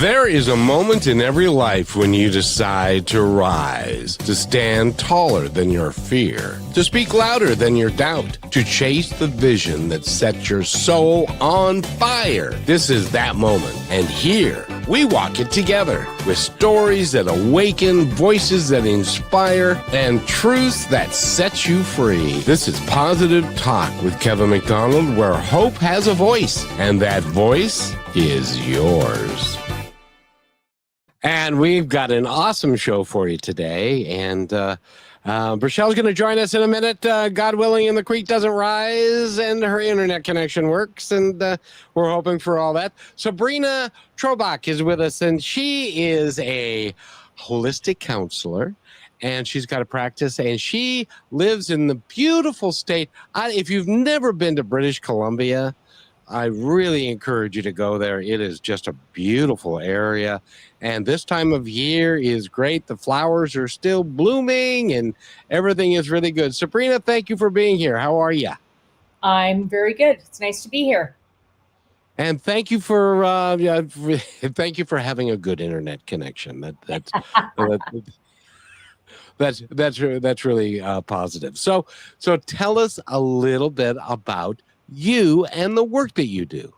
There is a moment in every life when you decide to rise, to stand taller than your fear, to speak louder than your doubt, to chase the vision that sets your soul on fire. This is that moment. And here, we walk it together with stories that awaken, voices that inspire, and truths that set you free. This is Positive Talk with Kevin McDonald, where hope has a voice, and that voice is yours. And we've got an awesome show for you today. And Brichelle's going to join us in a minute, God willing, and the creek doesn't rise and her internet connection works. And we're hoping for all that. Sabrina Trobak is with us, and she is a holistic counselor. And she's got a practice, and she lives in the beautiful state. If you've never been to British Columbia, I really encourage you to go there. It is just a beautiful area. And this time of year is great. The flowers are still blooming and everything is really good. Sabrina, thank you for being here. How are you? I'm very good. It's nice to be here. And thank you for having a good internet connection. That's really positive. So tell us a little bit about you and the work that you do.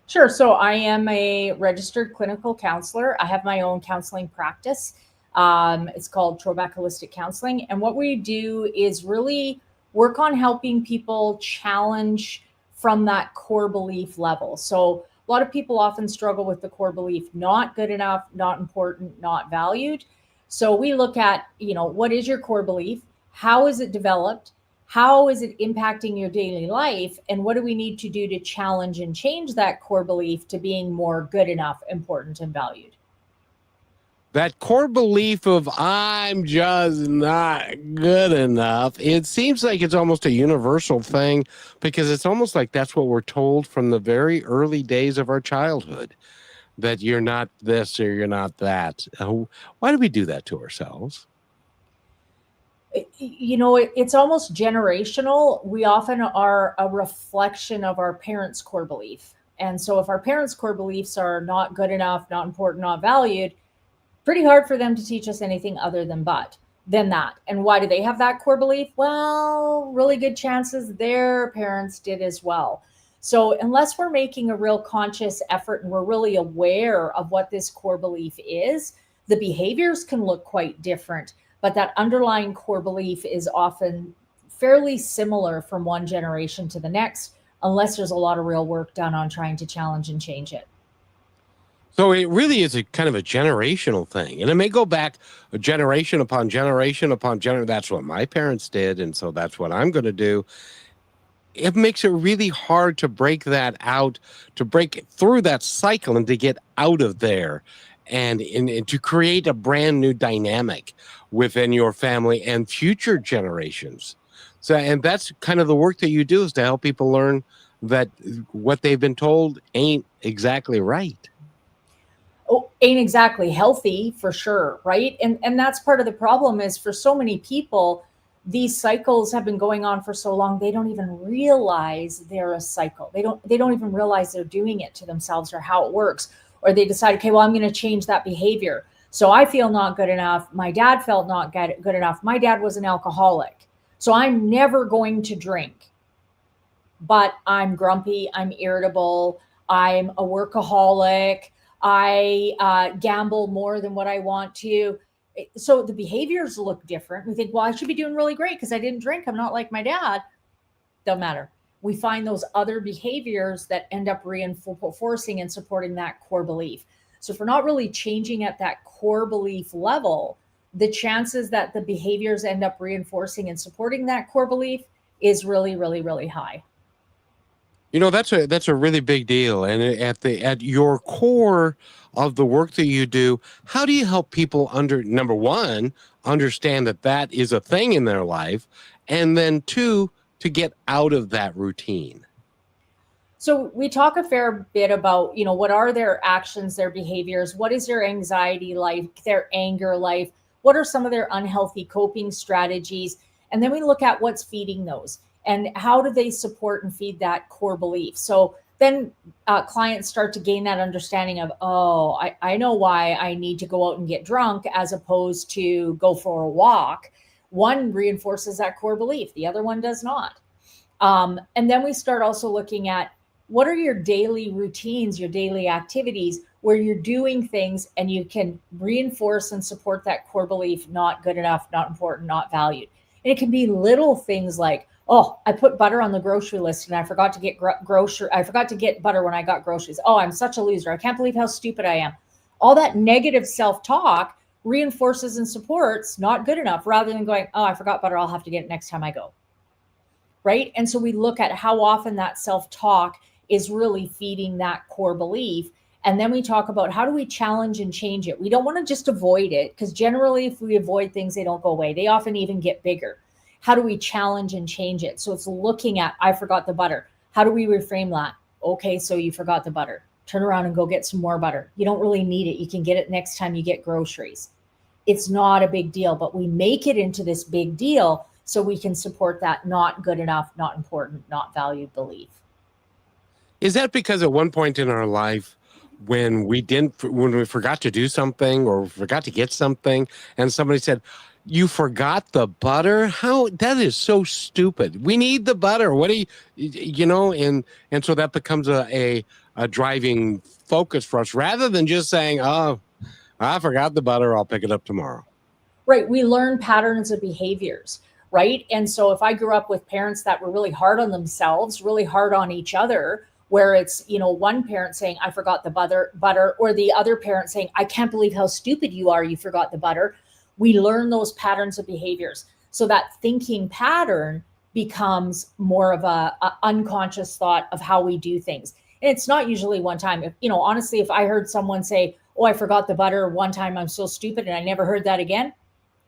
Sure. So I am a registered clinical counselor. I have my own counseling practice. It's called Trobak Holistic Counselling. And what we do is really work on helping people challenge from that core belief level. So a lot of people often struggle with the core belief, not good enough, not important, not valued. So we look at, what is your core belief? How is it developed? How is it impacting your daily life? And what do we need to do to challenge and change that core belief to being more good enough, important, and valued? That core belief of I'm just not good enough, it seems like it's almost a universal thing because it's almost like that's what we're told from the very early days of our childhood, that you're not this or you're not that. Why do we do that to ourselves? It's almost generational. We often are a reflection of our parents' core belief. And so if our parents' core beliefs are not good enough, not important, not valued, pretty hard for them to teach us anything other than that. And why do they have that core belief? Well, really good chances their parents did as well. So unless we're making a real conscious effort and we're really aware of what this core belief is, the behaviors can look quite different. But that underlying core belief is often fairly similar from one generation to the next, unless there's a lot of real work done on trying to challenge and change it. So it really is a kind of a generational thing. And it may go back a generation upon generation upon generation. That's what my parents did, and so that's what I'm going to do. It makes it really hard to break that out, to break through that cycle and to get out of there and to create a brand new dynamic within your family and future generations. So, and that's kind of the work that you do, is to help people learn that what they've been told ain't exactly right. Oh, ain't exactly healthy for sure, right? And that's part of the problem is for so many people, these cycles have been going on for so long, they don't even realize they're a cycle. They don't even realize they're doing it to themselves or how it works. Or they decide, okay, well, I'm going to change that behavior. So I feel not good enough. My dad felt not good enough. My dad was an alcoholic. So I'm never going to drink. But I'm grumpy. I'm irritable. I'm a workaholic. I gamble more than what I want to. So the behaviors look different. We think, well, I should be doing really great because I didn't drink. I'm not like my dad. Don't matter. We find those other behaviors that end up reinforcing and supporting that core belief. So if we're not really changing at that core belief level, the chances that the behaviors end up reinforcing and supporting that core belief is really, really, really high. That's a really big deal. And at your core of the work that you do, how do you help people number one, understand that is a thing in their life, and then two, to get out of that routine? So we talk a fair bit about, what are their actions, their behaviors, what is their anxiety like, their anger life, what are some of their unhealthy coping strategies, and then we look at what's feeding those and how do they support and feed that core belief. So then clients start to gain that understanding of, oh, I know why I need to go out and get drunk as opposed to go for a walk. One reinforces that core belief, the other one does not. And then we start also looking at what are your daily routines, your daily activities where you're doing things and you can reinforce and support that core belief, not good enough, not important, not valued. And it can be little things like, oh, I put butter on the grocery list and I forgot to get I forgot to get butter when I got groceries. Oh, I'm such a loser. I can't believe how stupid I am. All that negative self-talk reinforces and supports not good enough rather than going, oh, I forgot butter. I'll have to get it next time I go. Right. And so we look at how often that self-talk is really feeding that core belief. And then we talk about how do we challenge and change it? We don't want to just avoid it because generally if we avoid things, they don't go away. They often even get bigger. How do we challenge and change it? So it's looking at, I forgot the butter. How do we reframe that? Okay, so you forgot the butter. Turn around and go get some more butter. You don't really need it. You can get it next time you get groceries. It's not a big deal, but we make it into this big deal so we can support that not good enough, not important, not valued belief. Is that because at one point in our life, when we forgot to do something or forgot to get something, and somebody said, "You forgot the butter"? How that is so stupid. We need the butter. What do you know? And so that becomes a driving focus for us, rather than just saying, "Oh, I forgot the butter. I'll pick it up tomorrow." Right. We learn patterns of behaviors. Right. And so if I grew up with parents that were really hard on themselves, really hard on each other, where it's, one parent saying, I forgot the butter, or the other parent saying, I can't believe how stupid you are. You forgot the butter. We learn those patterns of behaviors. So that thinking pattern becomes more of a unconscious thought of how we do things. And it's not usually one time. Honestly, if I heard someone say, oh, I forgot the butter one time, I'm so stupid, and I never heard that again,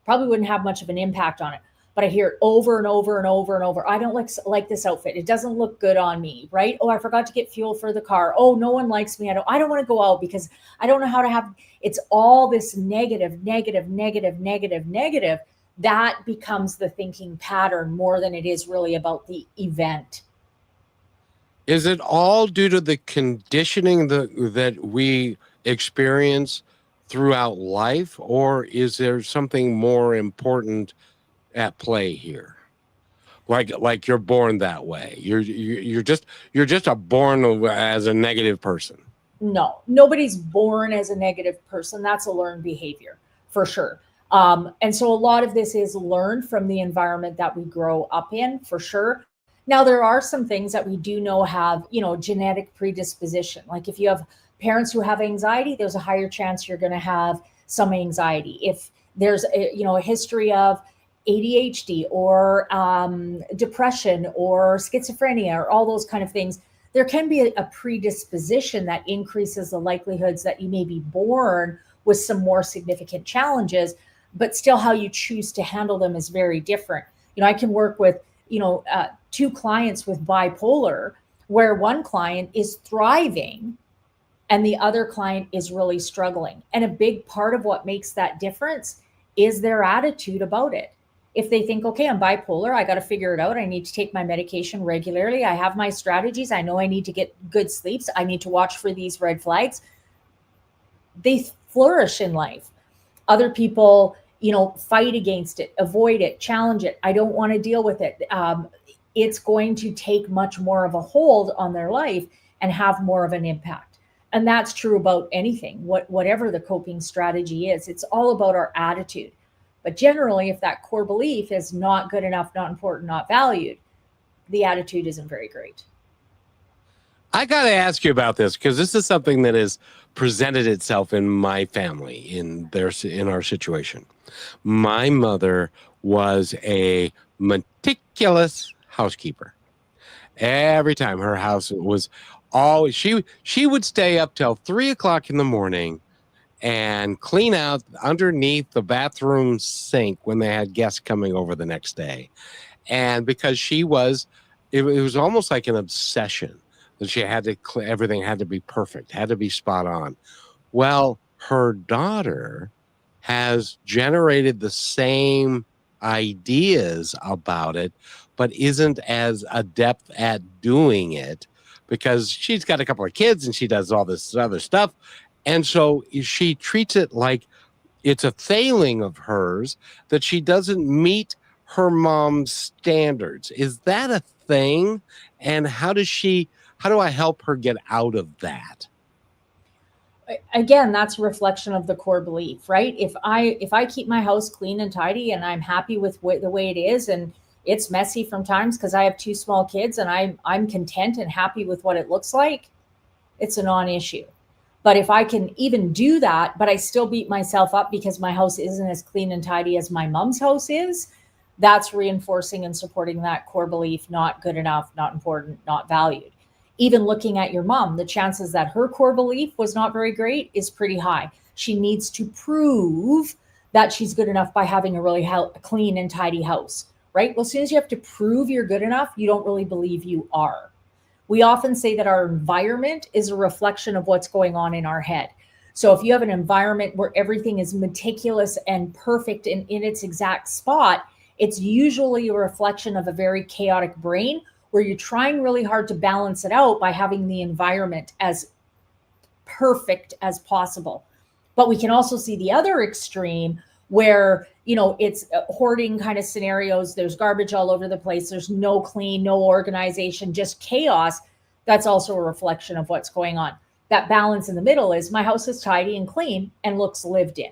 probably wouldn't have much of an impact on it. But I hear it over and over and over and over. I don't like this outfit. It doesn't look good on me, right? Oh, I forgot to get fuel for the car. Oh, no one likes me. I don't want to go out because I don't know how to have, it's all this negative. That becomes the thinking pattern more than it is really about the event. Is it all due to the conditioning that we experience throughout life, or is there something more important at play here? Like you're born that way. You're just born as a negative person. No, nobody's born as a negative person. That's a learned behavior for sure. And so a lot of this is learned from the environment that we grow up in for sure. Now, there are some things that we do know have, genetic predisposition. Like if you have parents who have anxiety, there's a higher chance you're going to have some anxiety. If there's a history of ADHD or depression or schizophrenia or all those kind of things, there can be a predisposition that increases the likelihoods that you may be born with some more significant challenges, but still how you choose to handle them is very different. I can work with, two clients with bipolar where one client is thriving and the other client is really struggling. And a big part of what makes that difference is their attitude about it. If they think, okay, I'm bipolar, I got to figure it out. I need to take my medication regularly. I have my strategies. I know I need to get good sleeps. I need to watch for these red flags. They flourish in life. Other people, fight against it, avoid it, challenge it. I don't want to deal with it. It's going to take much more of a hold on their life and have more of an impact. And that's true about anything, whatever the coping strategy is. It's all about our attitude. But generally, if that core belief is not good enough, not important, not valued, the attitude isn't very great. I got to ask you about this because this is something that has presented itself in my family in our situation. My mother was a meticulous housekeeper. Every time her house was always, she would stay up till 3:00 in the morning and clean out underneath the bathroom sink when they had guests coming over the next day. And because it was almost like an obsession that she had to, everything had to be perfect, had to be spot on. Well, her daughter has generated the same ideas about it, but isn't as adept at doing it because she's got a couple of kids and she does all this other stuff. And so she treats it like it's a failing of hers that she doesn't meet her mom's standards. Is that a thing? And how do I help her get out of that? Again, that's a reflection of the core belief, right? If I keep my house clean and tidy and I'm happy with the way it is, and it's messy from times because I have two small kids and I'm content and happy with what it looks like, it's a non-issue. But if I can even do that, but I still beat myself up because my house isn't as clean and tidy as my mom's house is, that's reinforcing and supporting that core belief: not good enough, not important, not valued. Even looking at your mom, the chances that her core belief was not very great is pretty high. She needs to prove that she's good enough by having a really clean and tidy house, right? Well, as soon as you have to prove you're good enough, you don't really believe you are. We often say that our environment is a reflection of what's going on in our head. So if you have an environment where everything is meticulous and perfect and in its exact spot, it's usually a reflection of a very chaotic brain where you're trying really hard to balance it out by having the environment as perfect as possible. But we can also see the other extreme where, it's hoarding kind of scenarios. There's garbage all over the place. There's no clean, no organization, just chaos. That's also a reflection of what's going on. That balance in the middle is my house is tidy and clean and looks lived in.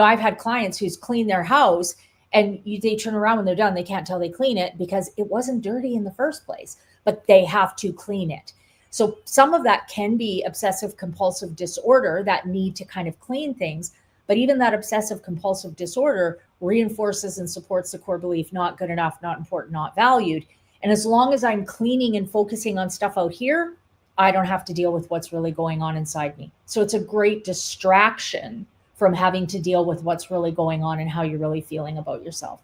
I've had clients who's cleaned their house and they turn around when they're done, they can't tell they clean it because it wasn't dirty in the first place, but they have to clean it. So some of that can be obsessive compulsive disorder, that need to kind of clean things. But even that obsessive compulsive disorder reinforces and supports the core belief: not good enough, not important, not valued. And as long as I'm cleaning and focusing on stuff out here, I don't have to deal with what's really going on inside me. So it's a great distraction from having to deal with what's really going on and how you're really feeling about yourself.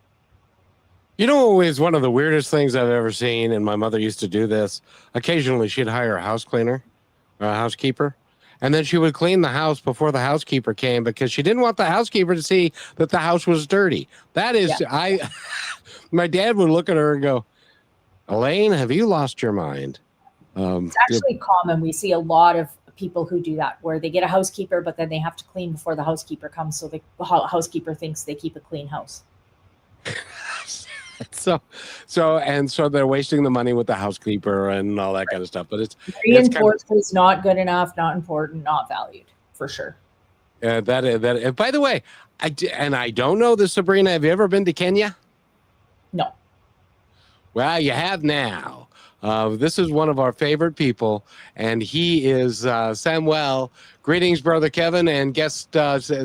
Is one of the weirdest things I've ever seen, and my mother used to do this. Occasionally, she'd hire a house cleaner or a housekeeper, and then she would clean the house before the housekeeper came because she didn't want the housekeeper to see that the house was dirty. That is, yeah. My dad would look at her and go, "Elaine, have you lost your mind?" It's actually common. We see a lot of people who do that, where they get a housekeeper, but then they have to clean before the housekeeper comes. So the housekeeper thinks they keep a clean house. So they're wasting the money with the housekeeper and all that kind of stuff. But it's reinforces not good enough, not important, not valued, for sure. That. By the way, I don't know this, Sabrina. Have you ever been to Kenya? No. Well, you have now. This is one of our favorite people, and he is Samuel. Greetings, Brother Kevin, and guest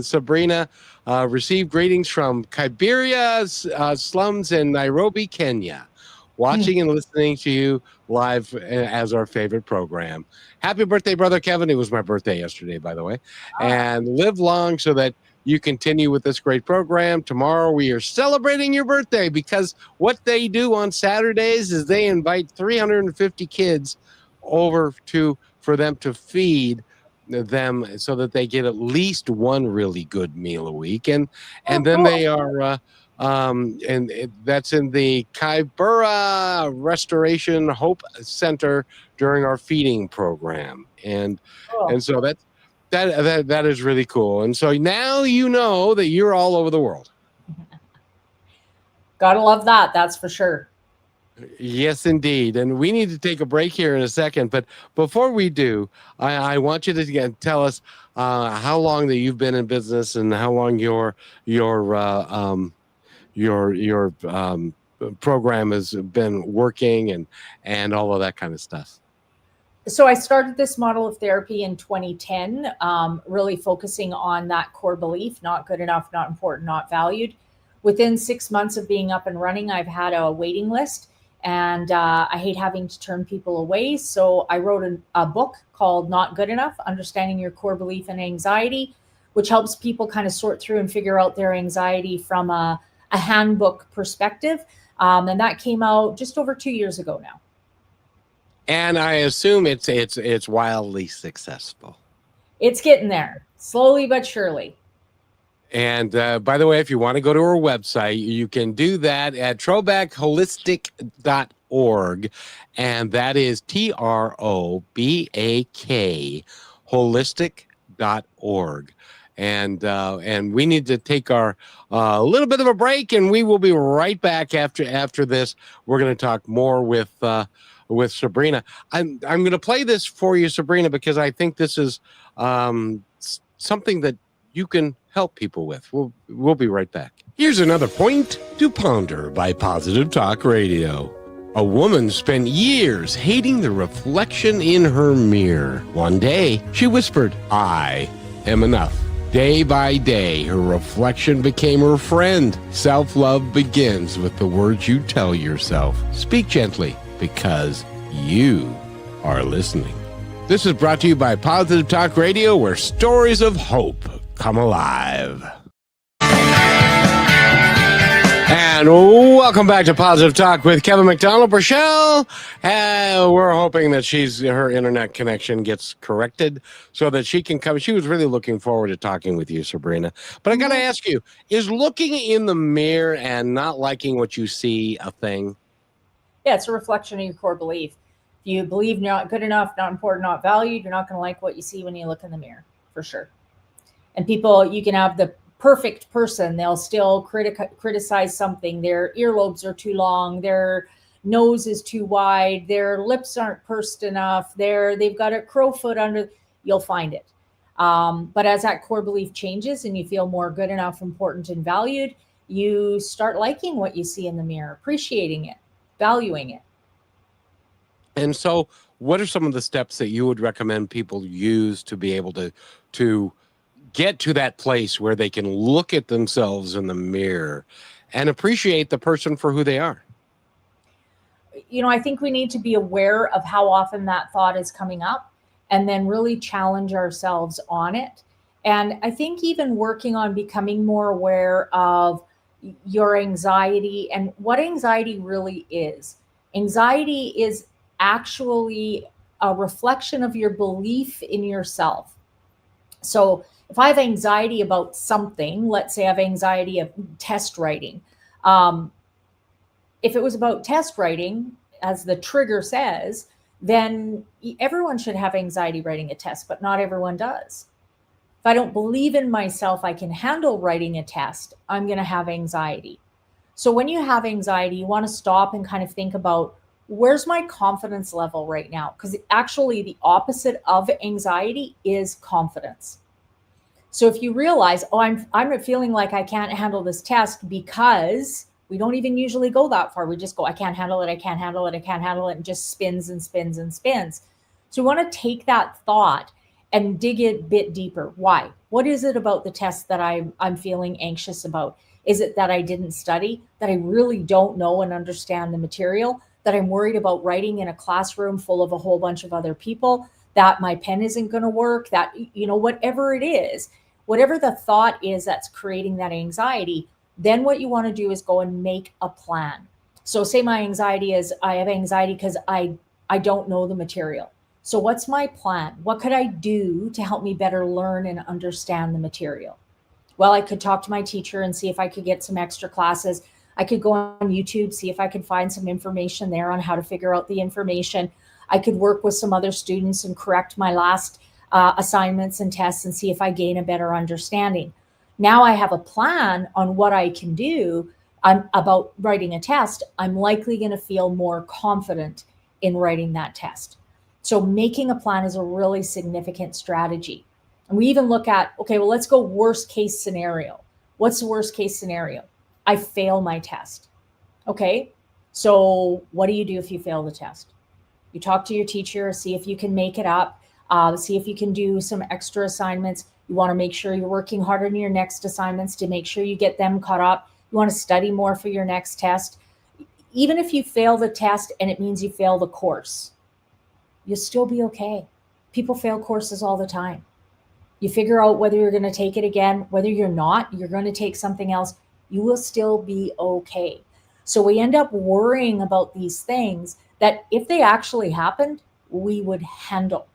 Sabrina. Receive greetings from Kibera slums in Nairobi, Kenya. Watching and listening to you live as our favorite program. Happy birthday, Brother Kevin. It was my birthday yesterday, by the way. And live long so that you continue with this great program. Tomorrow we are celebrating your birthday because what they do on Saturdays is they invite 350 kids over for them to feed them so that they get at least one really good meal a week. And then they are that's in the Kibera Restoration Hope Center during our feeding program. And so that is really cool. And so now you know that you're all over the world. Gotta love that. That's for sure. Yes, indeed. And we need to take a break here in a second. But before we do, I want you to tell us how long that you've been in business and how long your program has been working and all of that kind of stuff. So I started this model of therapy in 2010, really focusing on that core belief: not good enough, not important, not valued. Within 6 months of being up and running, I've had a waiting list, and I hate having to turn people away. So I wrote a book called Not Good Enough: Understanding Your Core Belief and Anxiety, which helps people kind of sort through and figure out their anxiety from a handbook perspective. And that came out just over 2 years ago now. And I assume it's wildly successful. It's getting there, slowly but surely. And by the way, if you want to go to her website, you can do that at trobakholistic.org. Trobak, and that is Trobak holistic.org. And we need to take our little bit of a break, and we will be right back after this. We're going to talk more with Sabrina. I'm going to play this for you, Sabrina, because I think this is something that you can help people with. We'll be right back. Here's another point to ponder by Positive Talk Radio. A woman spent years hating the reflection in her mirror. One day, she whispered, "I am enough." Day by day, her reflection became her friend. Self-love begins with the words you tell yourself. Speak gently, because you are listening. This is brought to you by Positive Talk Radio, where stories of hope come alive. And welcome back to Positive Talk with Kevin McDonald. Rochelle, we're hoping that her internet connection gets corrected so that she can come. She was really looking forward to talking with you, Sabrina. But I got to ask you, is looking in the mirror and not liking what you see a thing? Yeah, it's a reflection of your core belief. If you believe you're not good enough, not important, not valued, you're not going to like what you see when you look in the mirror, for sure. And people, you can have the perfect person, they'll still criticize something. Their earlobes are too long, their nose is too wide, their lips aren't pursed enough, they've got a crowfoot under. You'll find it. But as that core belief changes and you feel more good enough, important, and valued, you start liking what you see in the mirror, appreciating it, valuing it. And so what are some of the steps that you would recommend people use to be able to get to that place where they can look at themselves in the mirror and appreciate the person for who they are? I think we need to be aware of how often that thought is coming up and then really challenge ourselves on it. And I think even working on becoming more aware of your anxiety and what anxiety really is. Anxiety is actually a reflection of your belief in yourself. So if I have anxiety about something, let's say I have anxiety of test writing. If it was about test writing, as the trigger says, then everyone should have anxiety writing a test, but not everyone does. If I don't believe in myself, I can handle writing a test, I'm going to have anxiety. So when you have anxiety, you want to stop and kind of think about, where's my confidence level right now? Because actually the opposite of anxiety is confidence. So if you realize, I'm feeling like I can't handle this test, because we don't even usually go that far. We just go, I can't handle it, I can't handle it, I can't handle it, and just spins and spins and spins. So we want to take that thought and dig a bit deeper. Why? What is it about the test that I'm feeling anxious about? Is it that I didn't study, that I really don't know and understand the material, that I'm worried about writing in a classroom full of a whole bunch of other people, that my pen isn't going to work, that, whatever it is, whatever the thought is that's creating that anxiety, then what you want to do is go and make a plan. So say my anxiety is, I have anxiety because I don't know the material. So what's my plan? What could I do to help me better learn and understand the material? Well, I could talk to my teacher and see if I could get some extra classes. I could go on YouTube, see if I could find some information there on how to figure out the information. I could work with some other students and correct my last assignments and tests and see if I gain a better understanding. Now I have a plan on what I can do about writing a test. I'm likely going to feel more confident in writing that test. So making a plan is a really significant strategy. And we even look at, okay, well, let's go worst case scenario. What's the worst case scenario? I fail my test. Okay, so what do you do if you fail the test? You talk to your teacher, see if you can make it up, see if you can do some extra assignments. You want to make sure you're working harder on your next assignments to make sure you get them caught up. You want to study more for your next test. Even if you fail the test and it means you fail the course, you'll still be okay. People fail courses all the time. You figure out whether you're going to take it again, whether you're not, you're going to take something else, you will still be okay. So we end up worrying about these things that if they actually happened, we would handle.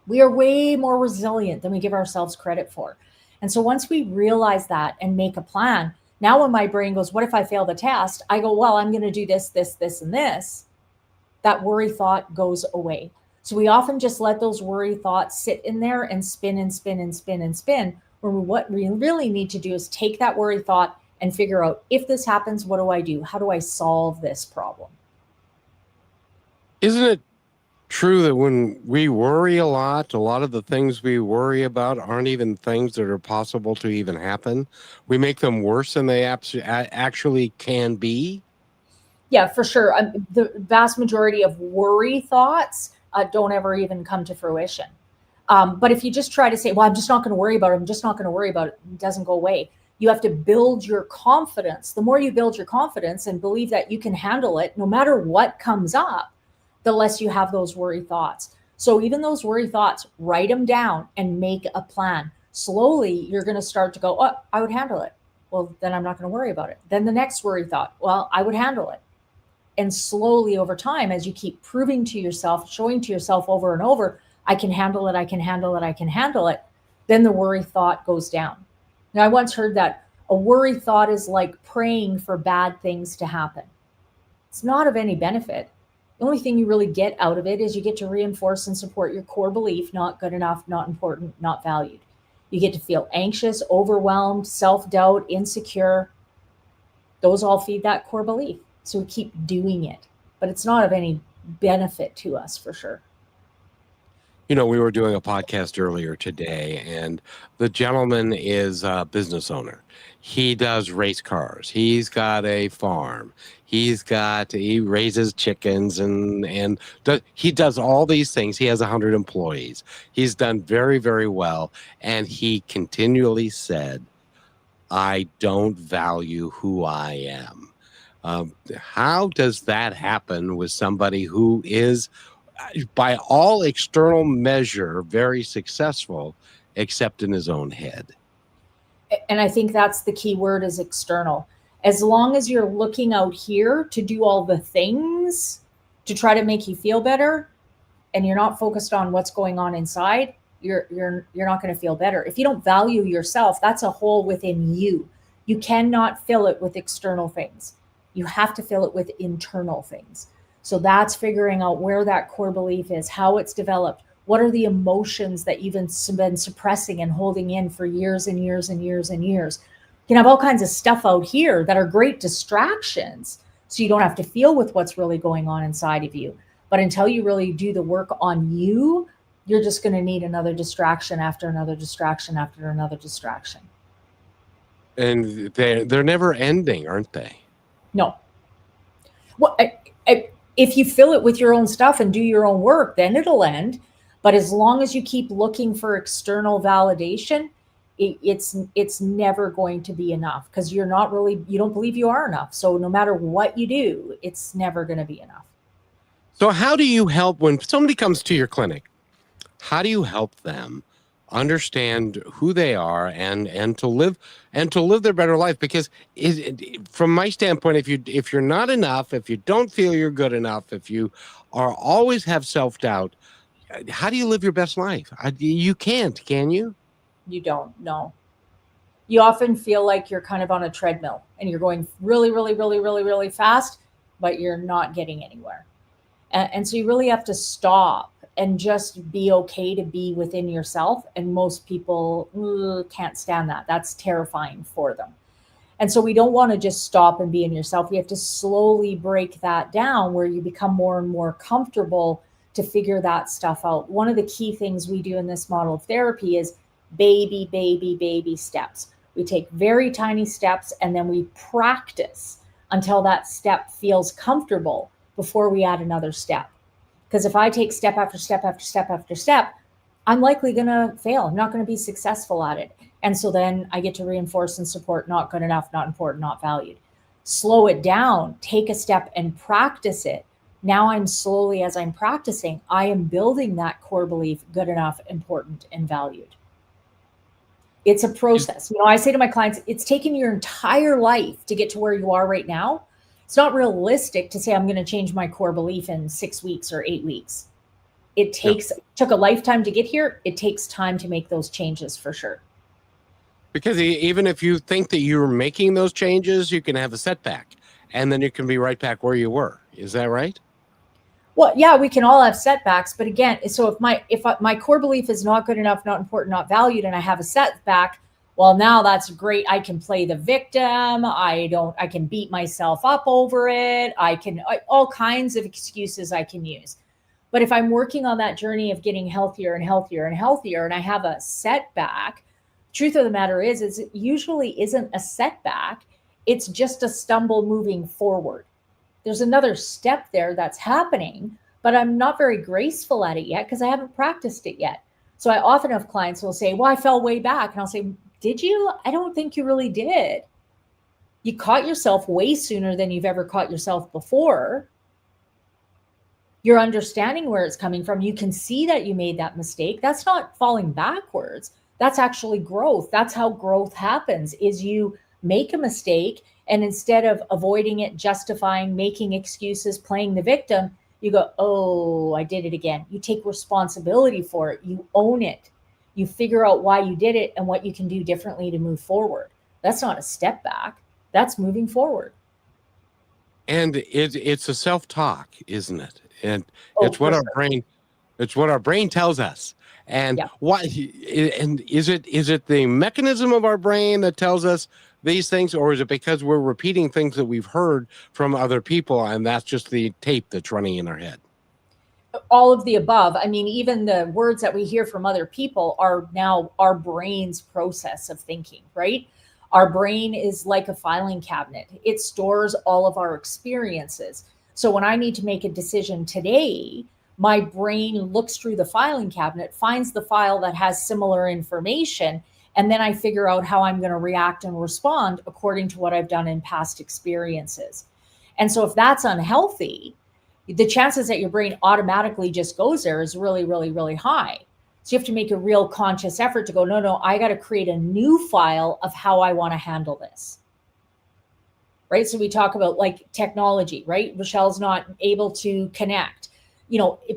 We are way more resilient than we give ourselves credit for. And so once we realize that and make a plan, now when my brain goes, what if I fail the test? I go, well, I'm going to do this, this, this, and this. that worry thought goes away. So we often just let those worry thoughts sit in there and spin and spin and spin and spin. When what we really need to do is take that worry thought and figure out, if this happens, what do I do? How do I solve this problem? Isn't it true that when we worry a lot of the things we worry about aren't even things that are possible to even happen? We make them worse than they actually can be. Yeah, for sure. The vast majority of worry thoughts don't ever even come to fruition. But if you just try to say, well, I'm just not going to worry about it, I'm just not going to worry about it, it doesn't go away. You have to build your confidence. The more you build your confidence and believe that you can handle it, no matter what comes up, the less you have those worry thoughts. So even those worry thoughts, write them down and make a plan. Slowly, you're going to start to go, oh, I would handle it. Well, then I'm not going to worry about it. Then the next worry thought, well, I would handle it. And slowly over time, as you keep proving to yourself, showing to yourself over and over, I can handle it, I can handle it, I can handle it, then the worry thought goes down. Now, I once heard that a worry thought is like praying for bad things to happen. It's not of any benefit. The only thing you really get out of it is you get to reinforce and support your core belief, not good enough, not important, not valued. You get to feel anxious, overwhelmed, self-doubt, insecure. Those all feed that core belief. So we keep doing it, but it's not of any benefit to us for sure. You know, we were doing a podcast earlier today, and the gentleman is a business owner. He does race cars. He's got a farm. He raises chickens and he does all these things. He has 100 employees. He's done very, very well. And he continually said, I don't value who I am. How does that happen with somebody who is, by all external measure, very successful, except in his own head? And I think that's the key word, is external. As long as you're looking out here to do all the things to try to make you feel better, and you're not focused on what's going on inside, you're not going to feel better. If you don't value yourself, that's a hole within you. You cannot fill it with external things. You have to fill it with internal things. So that's figuring out where that core belief is, how it's developed. What are the emotions that you've been suppressing and holding in for years and years and years and years? You can have all kinds of stuff out here that are great distractions, so you don't have to feel with what's really going on inside of you. But until you really do the work on you, you're just going to need another distraction after another distraction after another distraction. And they're never ending, aren't they? No. Well, if you fill it with your own stuff and do your own work, then it'll end. But as long as you keep looking for external validation, it's never going to be enough, because you don't believe you are enough. So no matter what you do, it's never going to be enough. So how do you help when somebody comes to your clinic? How do you help them understand who they are and to live their better life? Because from my standpoint, if you're not enough, if you don't feel you're good enough, if you are always have self-doubt, how do you live your best life? You can't, can you? You don't. No. You often feel like you're kind of on a treadmill and you're going really, really, really, really, really fast, but you're not getting anywhere. And so you really have to stop and just be okay to be within yourself. And most people can't stand that. That's terrifying for them. And so we don't want to just stop and be in yourself. We have to slowly break that down, where you become more and more comfortable to figure that stuff out. One of the key things we do in this model of therapy is baby, baby, baby steps. We take very tiny steps and then we practice until that step feels comfortable before we add another step. Because if I take step after step after step after step, I'm likely going to fail. I'm not going to be successful at it. And so then I get to reinforce and support not good enough, not important, not valued. Slow it down, take a step and practice it. Now I'm slowly, as I'm practicing, I am building that core belief, good enough, important, and valued. It's a process. I say to my clients, it's taken your entire life to get to where you are right now. It's not realistic to say I'm going to change my core belief in 6 weeks or 8 weeks. It took a lifetime to get here. It takes time to make those changes for sure. Because even if you think that you're making those changes, you can have a setback and then you can be right back where you were. Is that right? Well, yeah, we can all have setbacks, but again, so if my core belief is not good enough, not important, not valued, and I have a setback, well, now that's great. I can play the victim. I can beat myself up over it. All kinds of excuses I can use. But if I'm working on that journey of getting healthier and healthier and healthier, and I have a setback, truth of the matter is it usually isn't a setback. It's just a stumble moving forward. There's another step there that's happening, but I'm not very graceful at it yet because I haven't practiced it yet. So I often have clients who will say, well, I fell way back. And I'll say, did you? I don't think you really did. You caught yourself way sooner than you've ever caught yourself before. You're understanding where it's coming from. You can see that you made that mistake. That's not falling backwards. That's actually growth. That's how growth happens, is you make a mistake, and instead of avoiding it, justifying, making excuses, playing the victim, you go, oh, I did it again. You take responsibility for it. You own it. You figure out why you did it and what you can do differently to move forward. That's not a step back. That's moving forward. And it's a self-talk, isn't it? And Oh, it's what for our sure. brain tells us. And Yeah. is it the mechanism of our brain that tells us these things, or is it because we're repeating things that we've heard from other people and that's just the tape that's running in our head? All of the above. I mean, even the words that we hear from other people are now our brain's process of thinking, right? Our brain is like a filing cabinet. It stores all of our experiences. So when I need to make a decision today, my brain looks through the filing cabinet, finds the file that has similar information, and then I figure out how I'm going to react and respond according to what I've done in past experiences. And so if that's unhealthy, the chances that your brain automatically just goes there is really, really, really high. So you have to make a real conscious effort to go, no, I got to create a new file of how I want to handle this. Right. So we talk about like technology, right? Rochelle's not able to connect.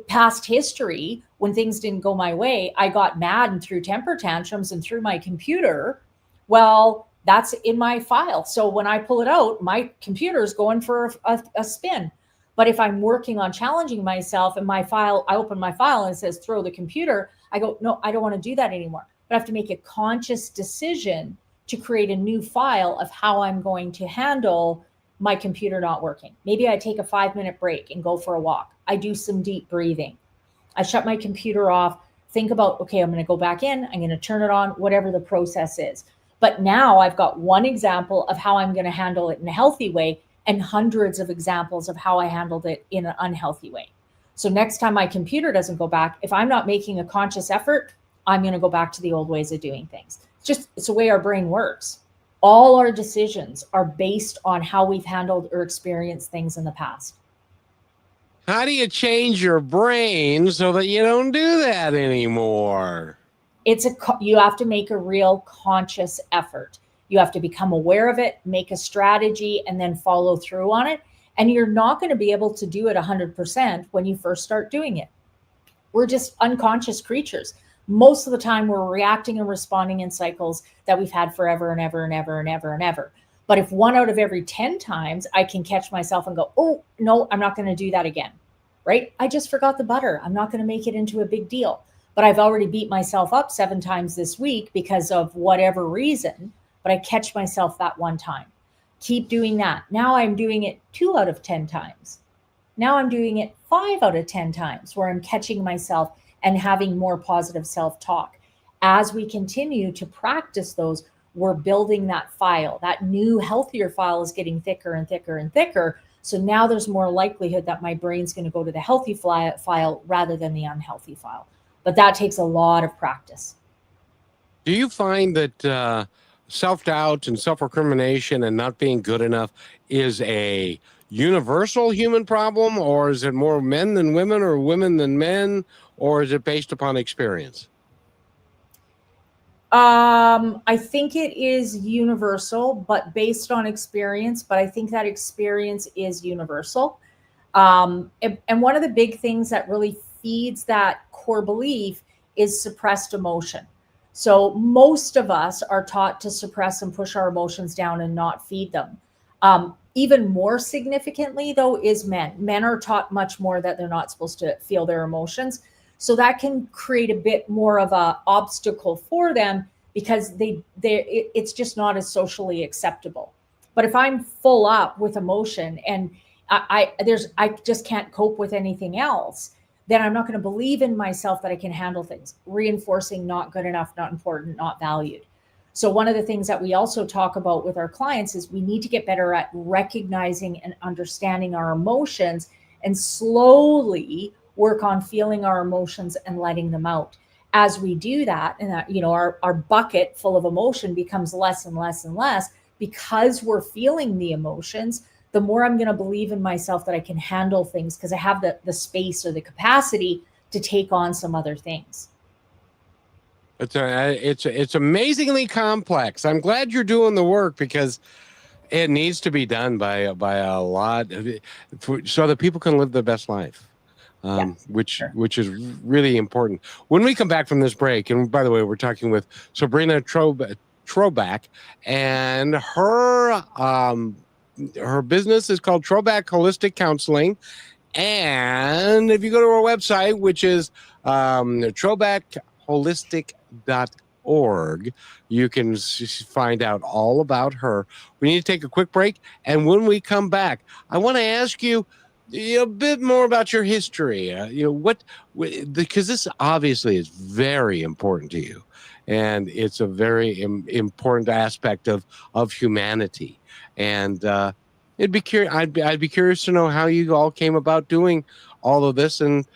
Past history, when things didn't go my way, I got mad and threw temper tantrums and threw my computer. Well, that's in my file. So when I pull it out, my computer is going for a spin. But if I'm working on challenging myself and I open my file and it says throw the computer, I go, no, I don't want to do that anymore. But I have to make a conscious decision to create a new file of how I'm going to handle my computer not working. Maybe I take a 5-minute break and go for a walk. I do some deep breathing. I shut my computer off, think about, okay, I'm going to go back in, I'm going to turn it on, whatever the process is. But now I've got one example of how I'm going to handle it in a healthy way and hundreds of examples of how I handled it in an unhealthy way. So next time my computer doesn't go back, if I'm not making a conscious effort, I'm going to go back to the old ways of doing things. It's the way our brain works. All our decisions are based on how we've handled or experienced things in the past. How do you change your brain so that you don't do that anymore? You have to make a real conscious effort. You have to become aware of it, make a strategy, and then follow through on it. And you're not going to be able to do it 100% when you first start doing it. We're just unconscious creatures. Most of the time, we're reacting and responding in cycles that we've had forever and ever and ever and ever and ever. But if 1 out of every 10 times I can catch myself and go, oh, no, I'm not going to do that again, right? I just forgot the butter. I'm not going to make it into a big deal. But I've already beat myself up 7 times this week because of whatever reason. But I catch myself that one time. Keep doing that. Now I'm doing it 2 out of 10 times. Now I'm doing it 5 out of 10 times where I'm catching myself and having more positive self-talk. As we continue to practice those, we're building that file. That new, healthier file is getting thicker and thicker and thicker. So now there's more likelihood that my brain's going to go to the healthy file rather than the unhealthy file. But that takes a lot of practice. Do you find that self-doubt and self-recrimination and not being good enough is a universal human problem, or is it more men than women or women than men, or is it based upon experience? I think it is universal, but based on experience. But I think that experience is universal. And one of the big things that really feeds that core belief is suppressed emotion. So most of us are taught to suppress and push our emotions down and not feed them. Even more significantly, though, is men. Men are taught much more that they're not supposed to feel their emotions. So that can create a bit more of a obstacle for them because it's just not as socially acceptable. But if I'm full up with emotion and I just can't cope with anything else, then I'm not going to believe in myself that I can handle things, reinforcing not good enough, not important, not valued. So one of the things that we also talk about with our clients is we need to get better at recognizing and understanding our emotions and slowly work on feeling our emotions and letting them out. As we do that, and that, our bucket full of emotion becomes less and less and less because we're feeling the emotions, the more I'm going to believe in myself that I can handle things because I have the space or the capacity to take on some other things. It's amazingly complex. I'm glad you're doing the work because it needs to be done by a lot so that people can live their best life. Which is really important. When we come back from this break, and by the way, we're talking with Sabrina Trobak, and her business is called Trobak Holistic Counselling. And if you go to our website, which is trobakholistic.org, you can find out all about her. We need to take a quick break. And when we come back, I want to ask you a bit more about your history. Because this obviously is very important to you. And it's a very important aspect of humanity. And I'd be curious to know how you all came about doing all of this and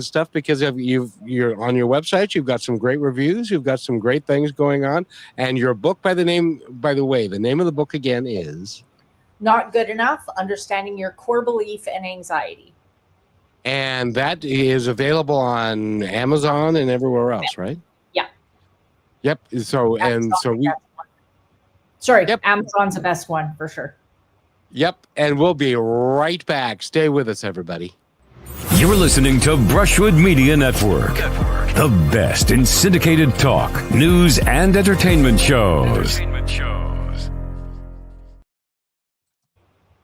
stuff, because you're on your website. You've got some great reviews. You've got some great things going on. And your book, by the way, the name of the book again is Not Good Enough: Understanding Your Core Belief and Anxiety. And that is available on Amazon and everywhere else, right? Yeah. Yep. So Sorry, Amazon's the best one for sure. Yep. And we'll be right back. Stay with us, everybody. You're listening to Brushwood Media Network, the best in syndicated talk, news, and entertainment shows.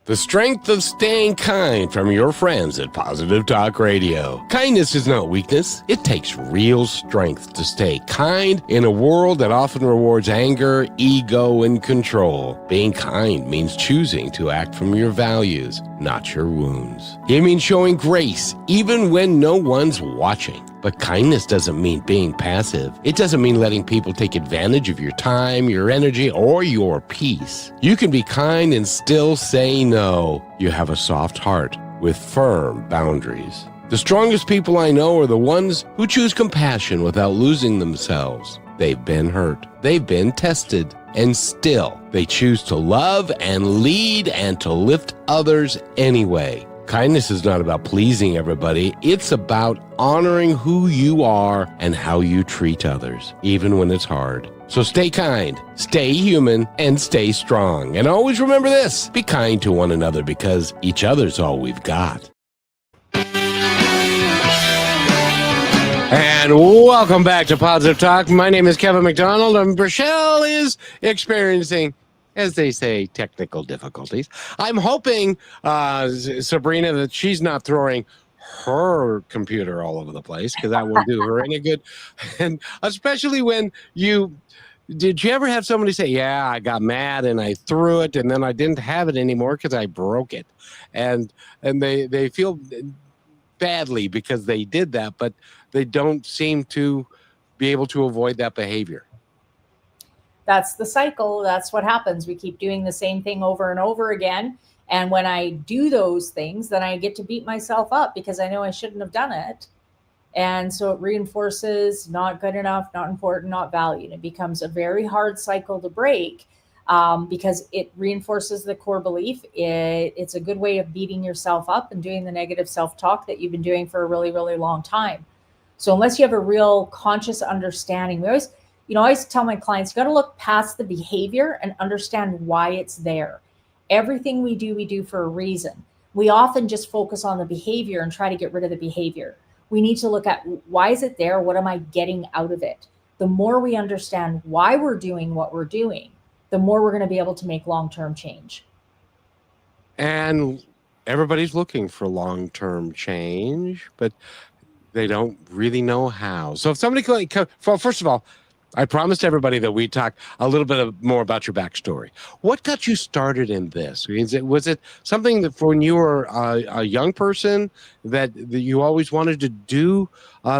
The strength of staying kind from your friends at Positive Talk Radio. Kindness is not weakness. It takes real strength to stay kind in a world that often rewards anger, ego, and control. Being kind means choosing to act from your values, not your wounds. It means showing grace even when no one's watching. But kindness doesn't mean being passive. It doesn't mean letting people take advantage of your time, your energy, or your peace. You can be kind and still say no. You have a soft heart with firm boundaries. The strongest people I know are the ones who choose compassion without losing themselves. They've been hurt. They've been tested. And still, they choose to love and lead and to lift others anyway. Kindness is not about pleasing everybody. It's about honoring who you are and how you treat others, even when it's hard. So stay kind, stay human, and stay strong. And always remember this: be kind to one another because each other's all we've got. And welcome back to Positive Talk. My name is Kevin McDonald, and Rochelle is experiencing, as they say, technical difficulties. I'm hoping, Sabrina, that she's not throwing her computer all over the place, because that won't do her any good. And especially when did you ever have somebody say, yeah, I got mad and I threw it and then I didn't have it anymore because I broke it. And they feel badly because they did that, but they don't seem to be able to avoid that behavior. That's the cycle. That's what happens. We keep doing the same thing over and over again. And when I do those things, then I get to beat myself up because I know I shouldn't have done it. And so it reinforces not good enough, not important, not valued. It becomes a very hard cycle to break because it reinforces the core belief. It's a good way of beating yourself up and doing the negative self-talk that you've been doing for a really, really long time. So unless you have a real conscious understanding, I always tell my clients, you got to look past the behavior and understand why it's there. Everything we do for a reason. We often just focus on the behavior and try to get rid of the behavior. We need to look at, why is it there? What am I getting out of it? The more we understand why we're doing what we're doing, the more we're going to be able to make long-term change. And everybody's looking for long-term change, but they don't really know how. So if somebody well, first of all, I promised everybody that we talk a little bit more about your backstory. What got you started in this? Was it something that when you were a young person that you always wanted to do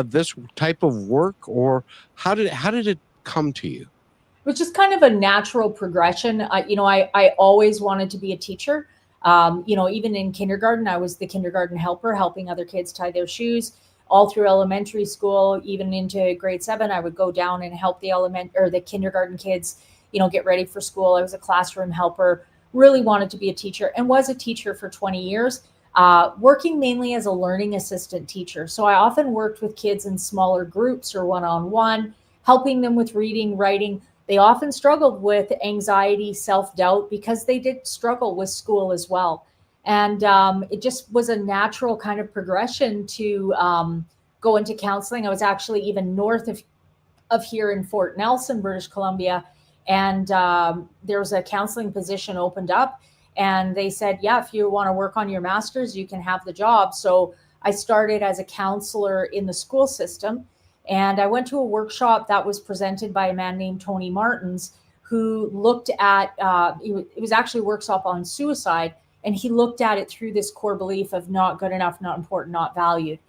this type of work, or how did it come to you? Which is kind of a natural progression. I always wanted to be a teacher. Even in kindergarten, I was the kindergarten helper, helping other kids tie their shoes. All through elementary school, even into grade 7, I would go down and help the kindergarten kids, get ready for school. I was a classroom helper. Really wanted to be a teacher and was a teacher for 20 years, working mainly as a learning assistant teacher. So I often worked with kids in smaller groups or one-on-one, helping them with reading, writing. They often struggled with anxiety, self-doubt, because they did struggle with school as well. And it just was a natural kind of progression to go into counseling. I was actually even north of here in Fort Nelson, British Columbia. And there was a counseling position opened up. And they said, yeah, if you want to work on your master's, you can have the job. So I started as a counselor in the school system. And I went to a workshop that was presented by a man named Tony Martins, who looked at, it was actually a workshop on suicide. And he looked at it through this core belief of not good enough, not important, not valued.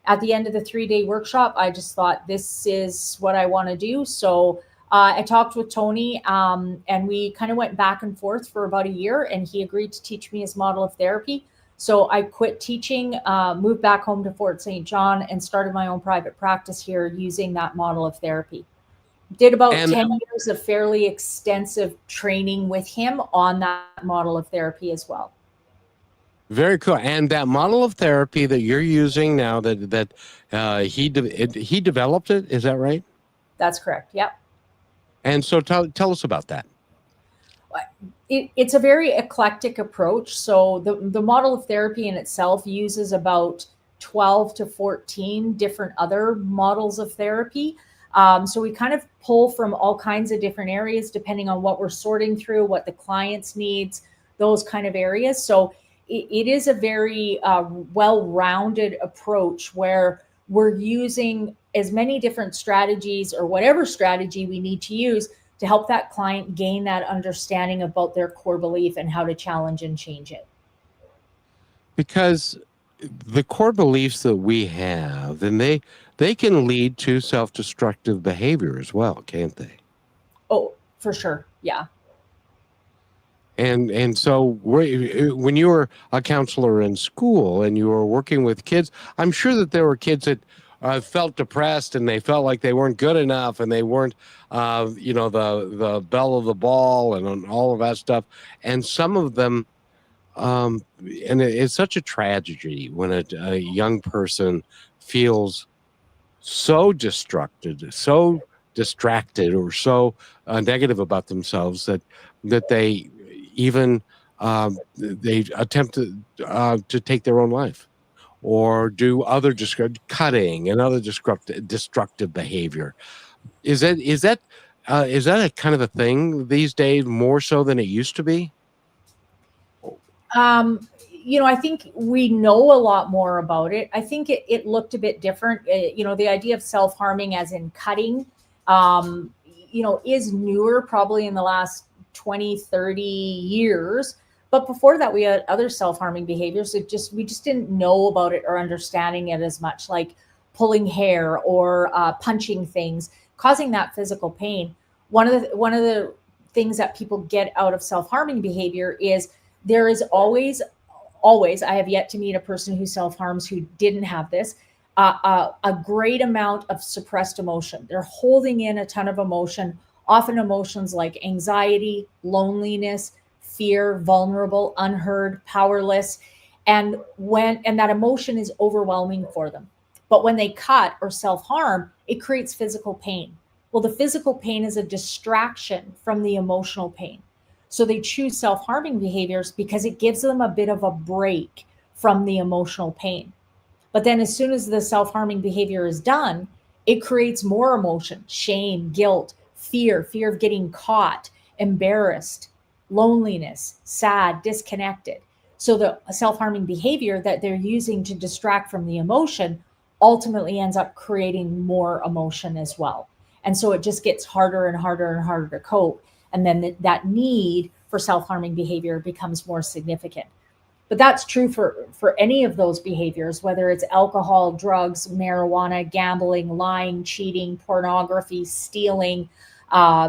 At the end of the 3-day workshop, I just thought, this is what I want to do. So I talked with Tony, and we kind of went back and forth for about a year, and he agreed to teach me his model of therapy. So I quit teaching, moved back home to Fort St. John, and started my own private practice here using that model of therapy. Did about And 10 years of fairly extensive training with him on that model of therapy as well. very cool. And that model of therapy that you're using now, that he developed it, is that right? That's correct. Yep. And so tell us about that. It's a very eclectic approach. So the model of therapy in itself uses about 12 to 14 different other models of therapy. So we kind of pull from all kinds of different areas, depending on what we're sorting through, what the client's needs, those kind of areas. So it is a very well-rounded approach where we're using as many different strategies or whatever strategy we need to use to help that client gain that understanding about their core belief and how to challenge and change it. Because the core beliefs that we have, and they can lead to self-destructive behavior as well, can't they? Oh, for sure. Yeah. And so when you were a counselor in school and you were working with kids, I'm sure that there were kids that felt depressed and they felt like they weren't good enough and they weren't, the belle of the ball and all of that stuff. And some of them, and it's such a tragedy when a young person feels so so distracted, or so negative about themselves that they even they attempt to take their own life, or do other cutting and other destructive behavior. Is that a kind of a thing these days, more so than it used to be? I think we know a lot more about it. I think it looked a bit different. The idea of self-harming as in cutting, is newer probably in the last 20, 30 years. But before that, we had other self-harming behaviors. We just didn't know about it or understanding it as much, like pulling hair or punching things, causing that physical pain. One of the things that people get out of self-harming behavior is there is always, I have yet to meet a person who self-harms who didn't have this, a great amount of suppressed emotion. They're holding in a ton of emotion, often emotions like anxiety, loneliness, fear, vulnerable, unheard, powerless. And that emotion is overwhelming for them. But when they cut or self-harm, it creates physical pain. Well, the physical pain is a distraction from the emotional pain. So they choose self-harming behaviors because it gives them a bit of a break from the emotional pain. But then as soon as the self-harming behavior is done, it creates more emotion, shame, guilt, fear of getting caught, embarrassed, loneliness, sad, disconnected. So the self-harming behavior that they're using to distract from the emotion ultimately ends up creating more emotion as well. And so it just gets harder and harder and harder to cope. And then that need for self-harming behavior becomes more significant. But that's true for any of those behaviors, whether it's alcohol, drugs, marijuana, gambling, lying, cheating, pornography, stealing,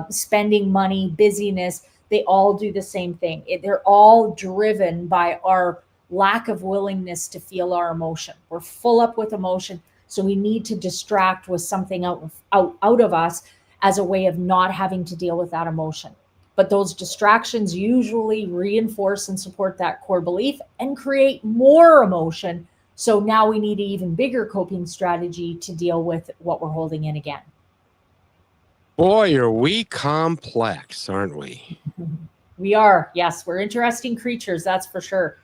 spending money, busyness. They all do the same thing. They're all driven by our lack of willingness to feel our emotion. We're full up with emotion, so we need to distract with something out of us as a way of not having to deal with that emotion. But those distractions usually reinforce and support that core belief and create more emotion. So now we need an even bigger coping strategy to deal with what we're holding in again. Boy, are we complex, aren't we? We are. Yes, we're interesting creatures, that's for sure.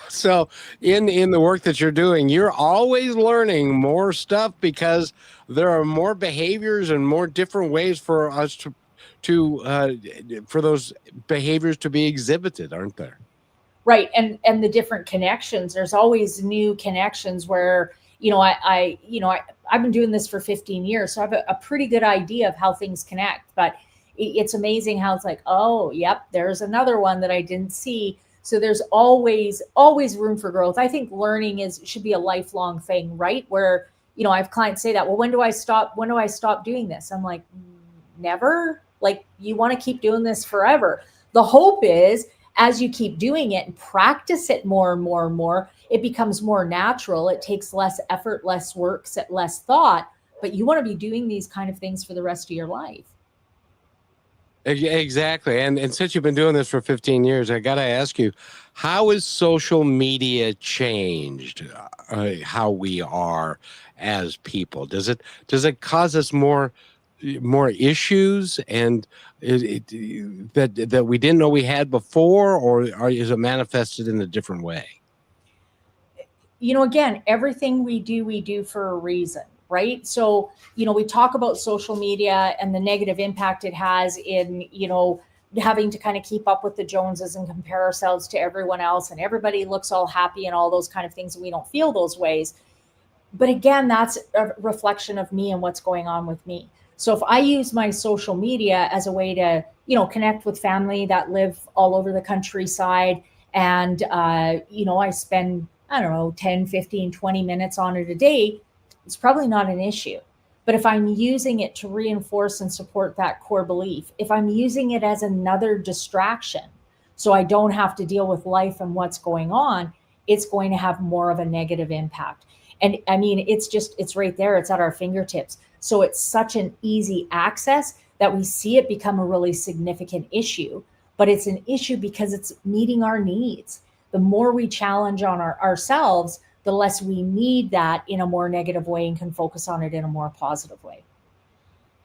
So in the work that you're doing, you're always learning more stuff because there are more behaviors and more different ways for us for those behaviors to be exhibited, aren't there? Right. And the different connections, there's always new connections where, I've been doing this for 15 years, so I have a pretty good idea of how things connect, but it's amazing how it's like, oh, yep, there's another one that I didn't see. So there's always room for growth. I think learning should be a lifelong thing, right? Where, I have clients say that, well, when do I stop doing this? I'm like, never. Like, you want to keep doing this forever. The hope is, as you keep doing it and practice it more and more and more, it becomes more natural. It takes less effort, less work, less thought, but you want to be doing these kind of things for the rest of your life. Exactly. And since you've been doing this for 15 years, I got to ask you, how has social media changed how we are as people? Does it cause us more issues and that we didn't know we had before, or is it manifested in a different way? Again, everything we do for a reason, right? So, we talk about social media and the negative impact it has in, having to kind of keep up with the Joneses and compare ourselves to everyone else, and everybody looks all happy and all those kind of things, and we don't feel those ways. But again, that's a reflection of me and what's going on with me. So if I use my social media as a way to, connect with family that live all over the countryside, and, I spend, I don't know, 10, 15, 20 minutes on it a day, it's probably not an issue. But if I'm using it to reinforce and support that core belief, if I'm using it as another distraction, so I don't have to deal with life and what's going on, it's going to have more of a negative impact. And I mean, it's right there. It's at our fingertips. So it's such an easy access that we see it become a really significant issue, but it's an issue because it's meeting our needs. The more we challenge on ourselves, the less we need that in a more negative way and can focus on it in a more positive way.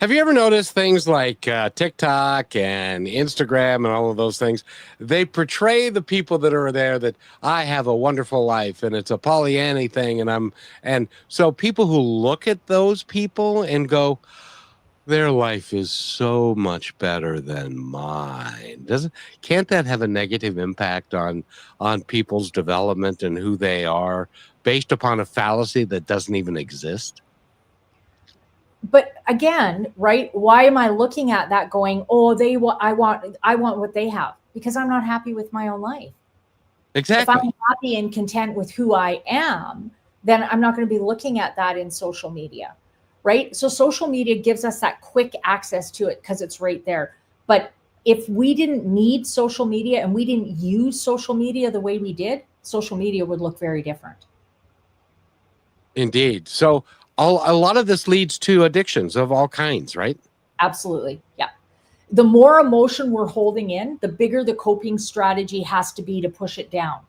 Have you ever noticed things like TikTok and Instagram and all of those things? They portray the people that are there that I have a wonderful life and it's a Pollyanna thing. And so people who look at those people and go, their life is so much better than mine. Can't that have a negative impact on people's development and who they are based upon a fallacy that doesn't even exist? But again, right? Why am I looking at that going, oh, I want what they have? Because I'm not happy with my own life. Exactly. If I'm happy and content with who I am, then I'm not going to be looking at that in social media, right? So social media gives us that quick access to it because it's right there. But if we didn't need social media and we didn't use social media the way we did, social media would look very different. Indeed. So a lot of this leads to addictions of all kinds, right? Absolutely. Yeah. The more emotion we're holding in, the bigger the coping strategy has to be to push it down.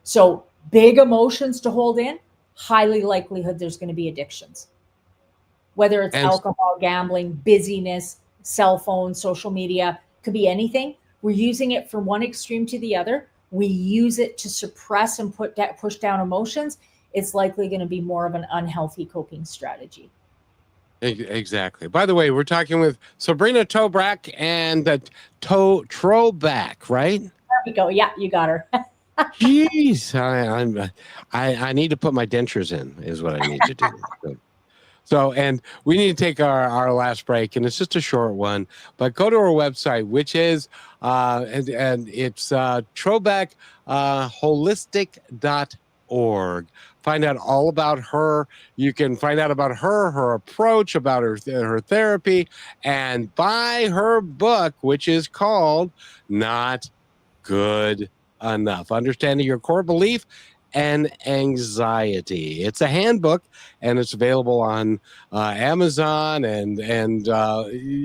So big emotions to hold in, highly likelihood there's going to be addictions. Whether it's alcohol, gambling, busyness, cell phone, social media, could be anything. We're using it from one extreme to the other. We use it to suppress and push down emotions. It's likely going to be more of an unhealthy coping strategy. Exactly. By the way, we're talking with Sabrina Trobak and Trobak, right? There we go. Yeah, you got her. Jeez, I need to put my dentures in, is what I need to do. And we need to take our last break, and it's just a short one. But go to our website, which is and it's Trobak Holistic.org. Find out all about her. You can find out about her approach, about her therapy, and buy her book, which is called Not Good Enough: Understanding Your Core Belief and Anxiety. It's a handbook, and it's available on Amazon and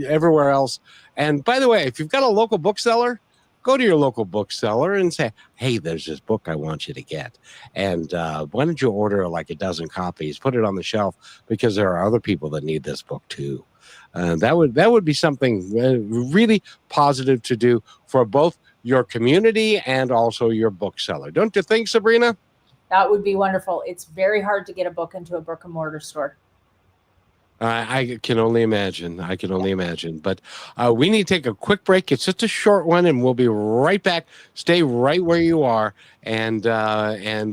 everywhere else. And by the way, if you've got a local bookseller, go to your local bookseller and say, hey, there's this book I want you to get. And why don't you order like a dozen copies, put it on the shelf, because there are other people that need this book too. That would be something really positive to do for both your community and also your bookseller. Don't you think, Sabrina? That would be wonderful. It's very hard to get a book into a brick and mortar store. I can only imagine. I can only imagine. But we need to take a quick break. It's just a short one, and we'll be right back. Stay right where you are. And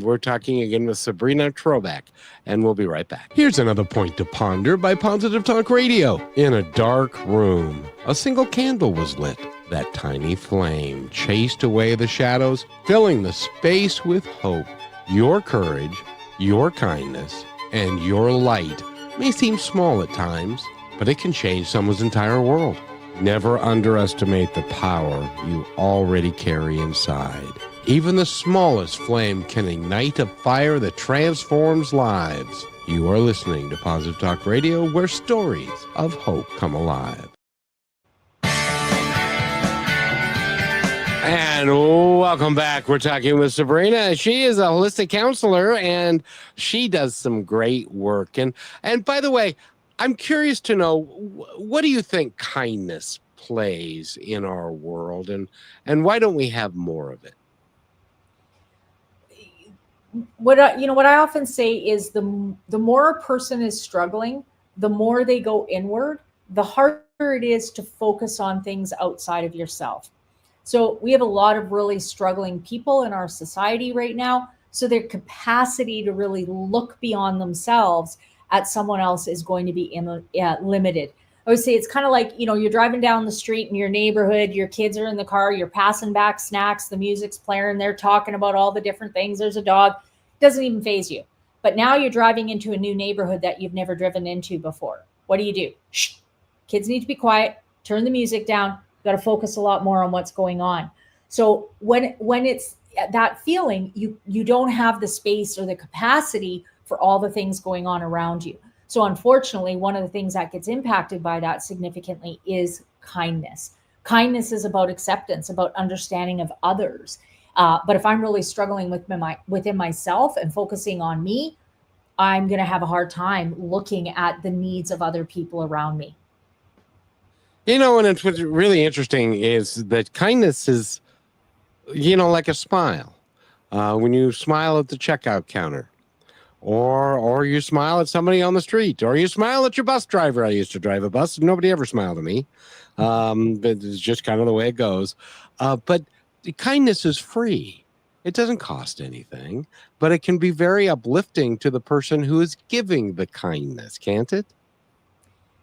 we're talking again with Sabrina Trobak, and we'll be right back. Here's another point to ponder by Positive Talk Radio. In a dark room, a single candle was lit. That tiny flame chased away the shadows, filling the space with hope. Your courage, your kindness, and your light may seem small at times, but it can change someone's entire world. Never underestimate the power you already carry inside. Even the smallest flame can ignite a fire that transforms lives. You are listening to Positive Talk Radio, where stories of hope come alive. And welcome back. We're talking with Sabrina. She is a holistic counselor, and she does some great work. And by the way, I'm curious to know, what do you think kindness plays in our world, and why don't we have more of it? What I often say is the more a person is struggling, the more they go inward, the harder it is to focus on things outside of yourself. So we have a lot of really struggling people in our society right now. So their capacity to really look beyond themselves at someone else is going to be limited. I would say it's kind of like, you're driving down the street in your neighborhood, your kids are in the car, you're passing back snacks, the music's playing, they're talking about all the different things. There's a dog, doesn't even faze you. But now you're driving into a new neighborhood that you've never driven into before. What do? Shh. Kids need to be quiet, turn the music down. Got to focus a lot more on what's going on. So when it's that feeling, you don't have the space or the capacity for all the things going on around you. So unfortunately, one of the things that gets impacted by that significantly is kindness. Kindness is about acceptance, about understanding of others. But if I'm really struggling within myself and focusing on me, I'm going to have a hard time looking at the needs of other people around me. And what's really interesting is that kindness is, like a smile. When you smile at the checkout counter, or you smile at somebody on the street, or you smile at your bus driver. I used to drive a bus, and nobody ever smiled at me. But it's just kind of the way it goes. But kindness is free. It doesn't cost anything, but it can be very uplifting to the person who is giving the kindness, can't it?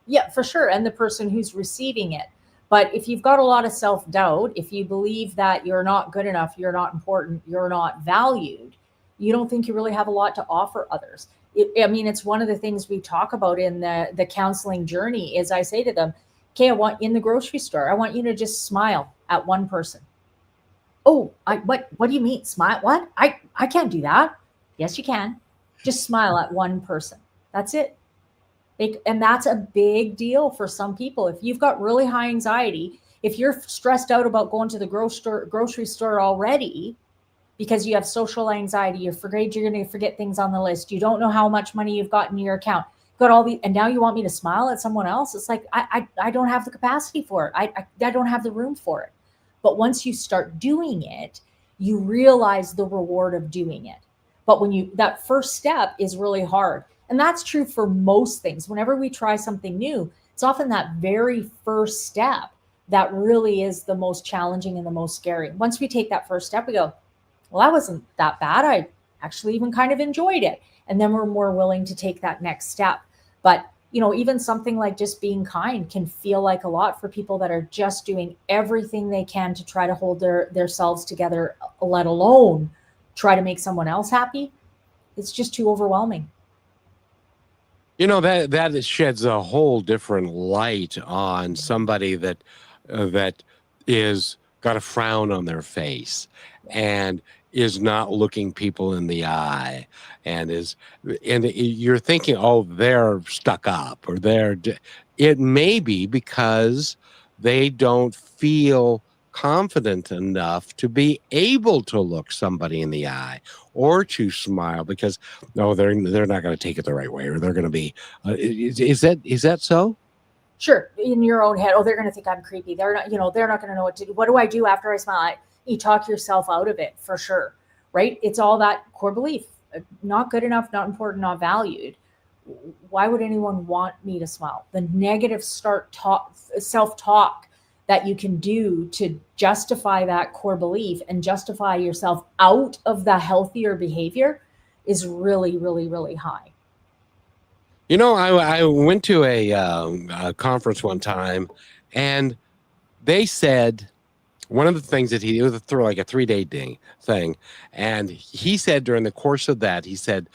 Yeah, for sure. And the person who's receiving it. But if you've got a lot of self-doubt, if you believe that you're not good enough, you're not important, you're not valued, you don't think you really have a lot to offer others. It's one of the things we talk about in the counseling journey is I say to them, okay, in the grocery store, I want you to just smile at one person. Oh, what do you mean? Smile? What? I can't do that. Yes, you can. Just smile at one person. That's it. And that's a big deal for some people. If you've got really high anxiety, if you're stressed out about going to the grocery store already because you have social anxiety, you're afraid you're going to forget things on the list, you don't know how much money you've got in your account, and now you want me to smile at someone else? It's like, I don't have the capacity for it. I don't have the room for it. But once you start doing it, you realize the reward of doing it. But that first step is really hard. And that's true for most things. Whenever we try something new, it's often that very first step that really is the most challenging and the most scary. Once we take that first step, we go, well, that wasn't that bad. I actually even kind of enjoyed it. And then we're more willing to take that next step. But, even something like just being kind can feel like a lot for people that are just doing everything they can to try to hold their selves together, let alone try to make someone else happy. It's just too overwhelming. That sheds a whole different light on somebody that is got a frown on their face and is not looking people in the eye and you're thinking, oh, they're stuck up or it may be because they don't feel confident enough to be able to look somebody in the eye or to smile because no, they're not going to take it the right way, or they're going to be. Is that so? Sure, in your own head, oh, they're going to think I'm creepy. They're not, they're not going to know what to do. What do I do after I smile? You talk yourself out of it for sure, right? It's all that core belief: not good enough, not important, not valued. Why would anyone want me to smile? The negative self-talk that you can do to justify that core belief and justify yourself out of the healthier behavior is really, really, really high. I went to a conference one time, and they said one of the things that it was like a 3-day thing, and he said during the course of that, he said,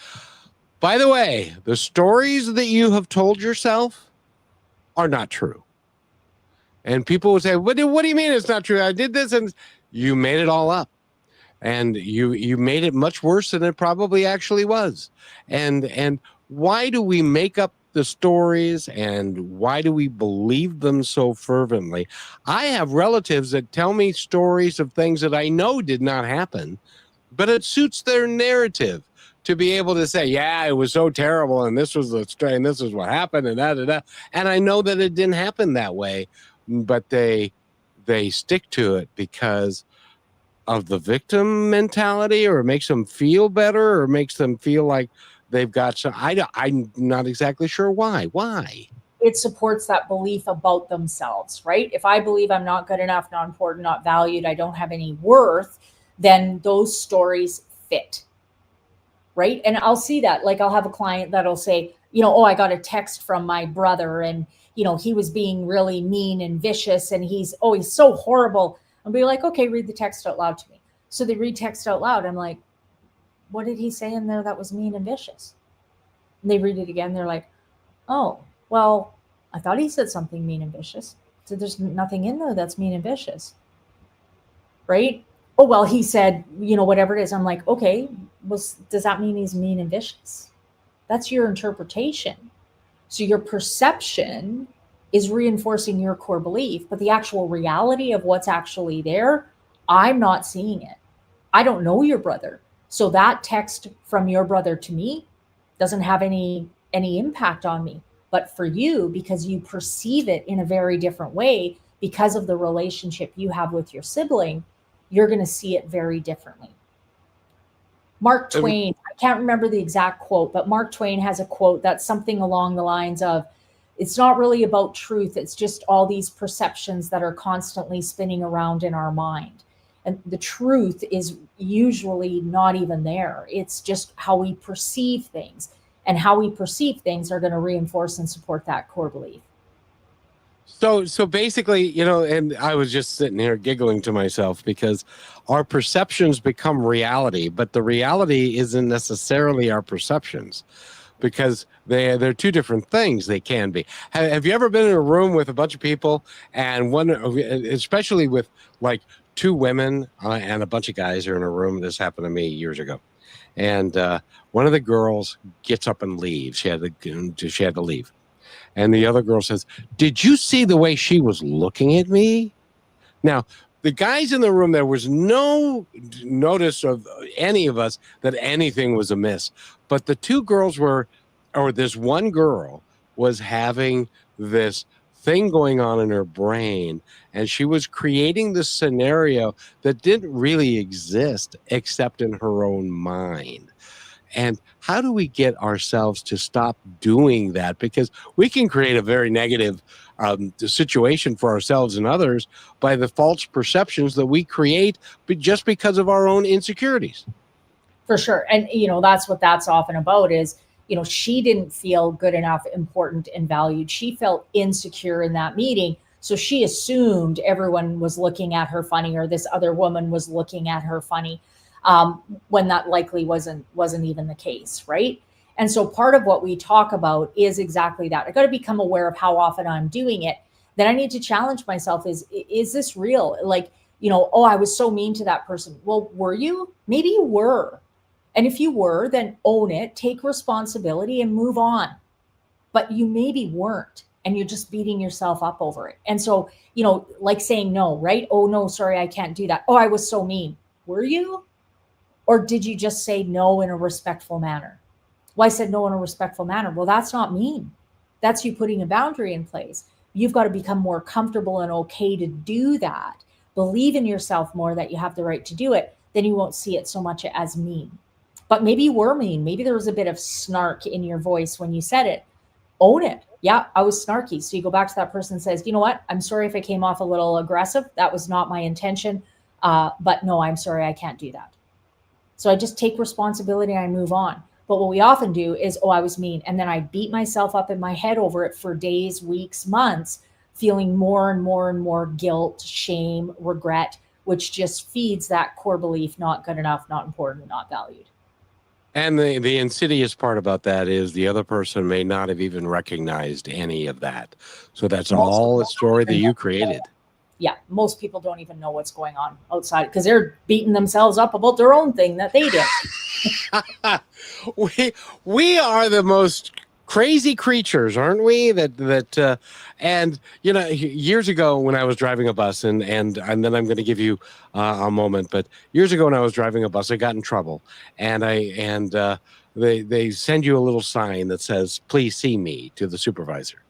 by the way, the stories that you have told yourself are not true. And people would say, what do you mean it's not true? I did this, and you made it all up. And you made it much worse than it probably actually was. And why do we make up the stories, and why do we believe them so fervently? I have relatives that tell me stories of things that I know did not happen, but it suits their narrative to be able to say, yeah, it was so terrible, and this was the story, and this is what happened, and da. And I know that it didn't happen that way, but they stick to it because of the victim mentality, or it makes them feel better, or makes them feel like they've got some. I'm not exactly sure why. Why? It supports that belief about themselves, right? If I believe I'm not good enough, not important, not valued, I don't have any worth, then those stories fit, right? And I'll see that. Like, I'll have a client that'll say, oh, I got a text from my brother, and he was being really mean and vicious, and he's so horrible. I'll be like, okay, read the text out loud to me. So they read text out loud. I'm like, what did he say in there that was mean and vicious? And they read it again. They're like, oh, well, I thought he said something mean and vicious. So there's nothing in there that's mean and vicious, right? Oh, well, he said, whatever it is. I'm like, okay, does that mean he's mean and vicious? That's your interpretation. So your perception is reinforcing your core belief, but the actual reality of what's actually there, I'm not seeing it. I don't know your brother. So that text from your brother to me doesn't have any impact on me. But for you, because you perceive it in a very different way, because of the relationship you have with your sibling, you're going to see it very differently. Mark Twain, I can't remember the exact quote, but Mark Twain has a quote that's something along the lines of, it's not really about truth. It's just all these perceptions that are constantly spinning around in our mind. And the truth is usually not even there. It's just how we perceive things. And how we perceive things are going to reinforce and support that core belief. So basically, and I was just sitting here giggling to myself because our perceptions become reality, but the reality isn't necessarily our perceptions, because they're two different things. They can be. Have you ever been in a room with a bunch of people, and one, especially with like two women and a bunch of guys are in a room? This happened to me years ago, and one of the girls gets up and leaves. She had to leave, and the other girl says, "Did you see the way she was looking at me?" Now, the guys in the room, there was no notice of any of us that anything was amiss. But the two girls this one girl was having this thing going on in her brain, and she was creating this scenario that didn't really exist except in her own mind. And how do we get ourselves to stop doing that? Because we can create a very negative situation for ourselves and others by the false perceptions that we create, but just because of our own insecurities. For sure. And, that's what that's often about is, she didn't feel good enough, important, and valued. She felt insecure in that meeting. So she assumed everyone was looking at her funny, or this other woman was looking at her funny, when that likely wasn't even the case, right? And so part of what we talk about is exactly that. I got to become aware of how often I'm doing it. Then I need to challenge myself: is this real? Like, oh, I was so mean to that person. Well, were you? Maybe you were. And if you were, then own it, take responsibility, and move on. But you maybe weren't, and you're just beating yourself up over it. And so, like saying no, right? Oh, no, sorry, I can't do that. Oh, I was so mean. Were you? Or did you just say no in a respectful manner? Well, I said no in a respectful manner. Well, that's not mean. That's you putting a boundary in place. You've got to become more comfortable and okay to do that. Believe in yourself more that you have the right to do it. Then you won't see it so much as mean. But maybe you were mean. Maybe there was a bit of snark in your voice when you said it. Own it. Yeah, I was snarky. So you go back to that person and says, you know what? I'm sorry if I came off a little aggressive. That was not my intention. But no, I'm sorry. I can't do that. So I just take responsibility and I move on. But what we often do is, oh, I was mean. And then I beat myself up in my head over it for days, weeks, months, feeling more and more and more guilt, shame, regret, which just feeds that core belief: not good enough, not important, not valued. And the insidious part about that is the other person may not have even recognized any of that. So that's all a story that you created. Yeah, most people don't even know what's going on outside because they're beating themselves up about their own thing that they did. we are the most crazy creatures, aren't we? And years ago when I was driving a bus, and then I'm going to give you a moment, but years ago when I was driving a bus, I got in trouble, and they send you a little sign that says, "Please see me," to the supervisor.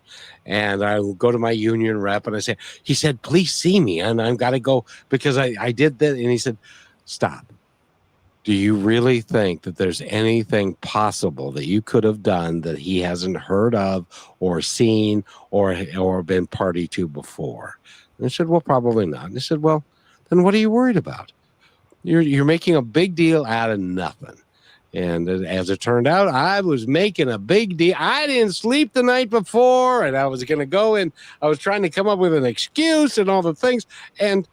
And I will go to my union rep and he said, "Please see me." And I've got to go because I did that. And he said, "Stop. Do you really think that there's anything possible that you could have done that he hasn't heard of or seen or been party to before?" And I said, "Well, probably not." And I said, "Well, then what are you worried about? You're making a big deal out of nothing." And as it turned out, I was making a big deal. I didn't sleep the night before, and I was going to go and I was trying to come up with an excuse and all the things. And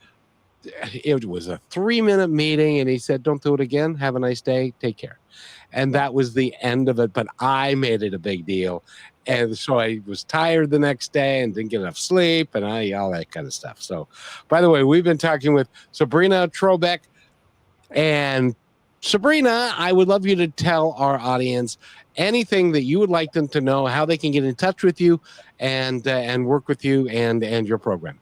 it was a 3-minute meeting, and he said, "Don't do it again. Have a nice day. Take care." And that was the end of it. But I made it a big deal. And so I was tired the next day and didn't get enough sleep and all that kind of stuff. So, by the way, we've been talking with Sabrina Trobak. And Sabrina, I would love you to tell our audience anything that you would like them to know, how they can get in touch with you and work with you and your program.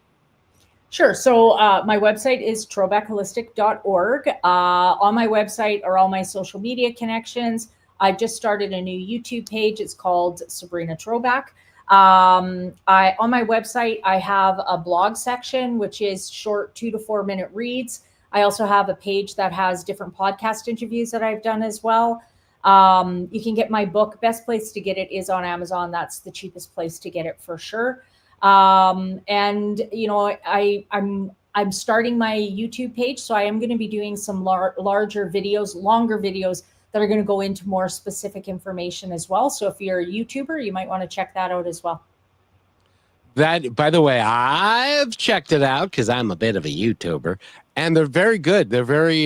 Sure. So my website is trobakholistic.org. On my website are all my social media connections. I've just started a new YouTube page. It's called Sabrina Trobak. On my website, I have a blog section, which is short 2 to 4 minute reads. I also have a page that has different podcast interviews that I've done as well. You can get my book. Best place to get it is on Amazon. That's the cheapest place to get it for sure. I'm starting my YouTube page, so I am going to be doing some larger videos, longer videos that are going to go into more specific information as well. So if you're a YouTuber, you might want to check that out as well. That, by the way, I've checked it out because I'm a bit of a YouTuber, and they're very good. They're very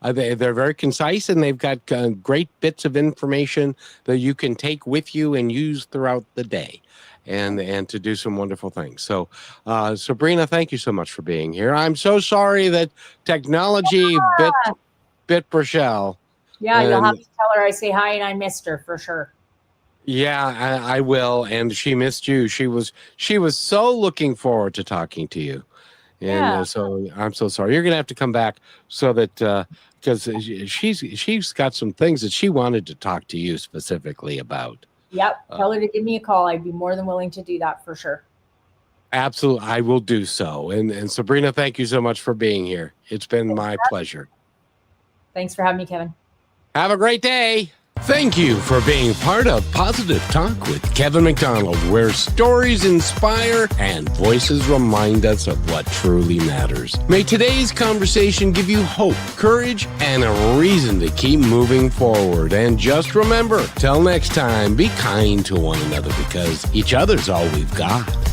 they're very concise, and they've got great bits of information that you can take with you and use throughout the day, and to do some wonderful things. So, Sabrina, thank you so much for being here. I'm so sorry that technology bit Rochelle. Yeah, you'll have to tell her I say hi and I missed her for sure. Yeah, I will. And she missed you. She was so looking forward to talking to you. And so I'm so sorry. You're going to have to come back so that because she's got some things that she wanted to talk to you specifically about. Yep. Tell her to give me a call. I'd be more than willing to do that for sure. Absolutely. I will do so. And Sabrina, thank you so much for being here. It's been my pleasure. Thanks for having me, Kevin. Have a great day. Thank you for being part of Positive Talk with Kevin McDonald, where stories inspire and voices remind us of what truly matters. May today's conversation give you hope, courage, and a reason to keep moving forward. And just remember, till next time, be kind to one another because each other's all we've got.